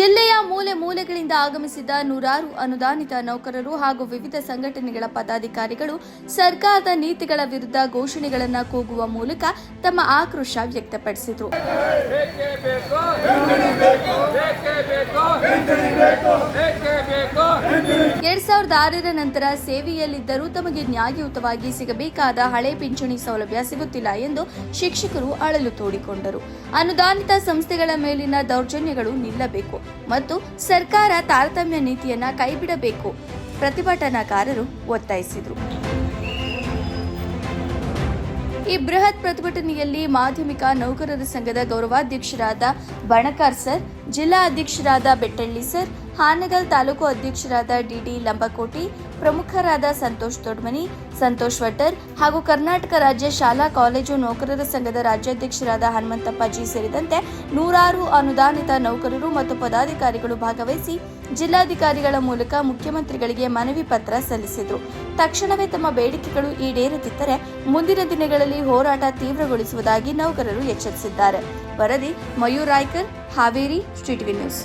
ಜಿಲ್ಲೆಯ ಮೂಲೆ ಮೂಲೆಗಳಿಂದ ಆಗಮಿಸಿದ ನೂರಾರು ಅನುದಾನಿತ ನೌಕರರು ಹಾಗೂ ವಿವಿಧ ಸಂಘಟನೆಗಳ ಪದಾಧಿಕಾರಿಗಳು ಸರ್ಕಾರದ ನೀತಿಗಳ ವಿರುದ್ಧ ಘೋಷಣೆಗಳನ್ನು ಕೂಗುವ ಮೂಲಕ ತಮ್ಮ ಆಕ್ರೋಶ ವ್ಯಕ್ತಪಡಿಸಿದರು. 2006ರ ನಂತರ ಸೇವೆಯಲ್ಲಿದ್ದರೂ ತಮಗೆ ನ್ಯಾಯಯುತವಾಗಿ ಸಿಗಬೇಕಾದ ಹಳೆ ಪಿಂಚಣಿ ಸೌಲಭ್ಯ ಸಿಗುತ್ತಿಲ್ಲ ಎಂದು ಶಿಕ್ಷಕರು ಅಳಲು ತೋಡಿಕೊಂಡರು. ಅನುದಾನಿತ ಸಂಸ್ಥೆಗಳ ಮೇಲಿನ ದೌರ್ಜನ್ಯಗಳು ನಿಲ್ಲಬೇಕು ಮತ್ತು ಸರ್ಕಾರ ತಾರತಮ್ಯ ನೀತಿಯನ್ನ ಕೈಬಿಡಬೇಕು ಪ್ರತಿಭಟನಾಕಾರರು ಒತ್ತಾಯಿಸಿದರು. ಈ ಬೃಹತ್ ಪ್ರತಿಭಟನೆಯಲ್ಲಿ ಮಾಧ್ಯಮಿಕ ನೌಕರರ ಸಂಘದ ಗೌರವಾಧ್ಯಕ್ಷರಾದ ಬಣಕಾರ್ ಸರ್, ಜಿಲ್ಲಾ ಅಧ್ಯಕ್ಷರಾದ ಬೆಟ್ಟಳ್ಳಿ ಸರ್, ಹಾನಗಲ್ ತಾಲೂಕು ಅಧ್ಯಕ್ಷರಾದ ಡಿಡಿ ಲಂಬಕೋಟಿ, ಪ್ರಮುಖರಾದ ಸಂತೋಷ್ ದೊಡ್ಮನಿ, ಸಂತೋಷ್ ವಟ್ಟರ್ ಹಾಗೂ ಕರ್ನಾಟಕ ರಾಜ್ಯ ಶಾಲಾ ಕಾಲೇಜು ನೌಕರರ ಸಂಘದ ರಾಜ್ಯಾಧ್ಯಕ್ಷರಾದ ಹನುಮಂತಪ್ಪ ಜಿ ಸೇರಿದಂತೆ ನೂರಾರು ಅನುದಾನಿತ ನೌಕರರು ಮತ್ತು ಪದಾಧಿಕಾರಿಗಳು ಭಾಗವಹಿಸಿ ಜಿಲ್ಲಾಧಿಕಾರಿಗಳ ಮೂಲಕ ಮುಖ್ಯಮಂತ್ರಿಗಳಿಗೆ ಮನವಿ ಪತ್ರ ಸಲ್ಲಿಸಿದರು. ತಕ್ಷಣವೇ ತಮ್ಮ ಬೇಡಿಕೆಗಳು ಈಡೇರದಿದ್ದರೆ ಮುಂದಿನ ದಿನಗಳಲ್ಲಿ ಹೋರಾಟ ತೀವ್ರಗೊಳಿಸುವುದಾಗಿ ನೌಕರರು ಎಚ್ಚರಿಸಿದ್ದಾರೆ. ವರದಿ ಮಯೂರ್ ರಾಯ್ಕರ್, ಹಾವೇರಿ, ಸ್ಟ್ರೀಟ್ ನ್ಯೂಸ್.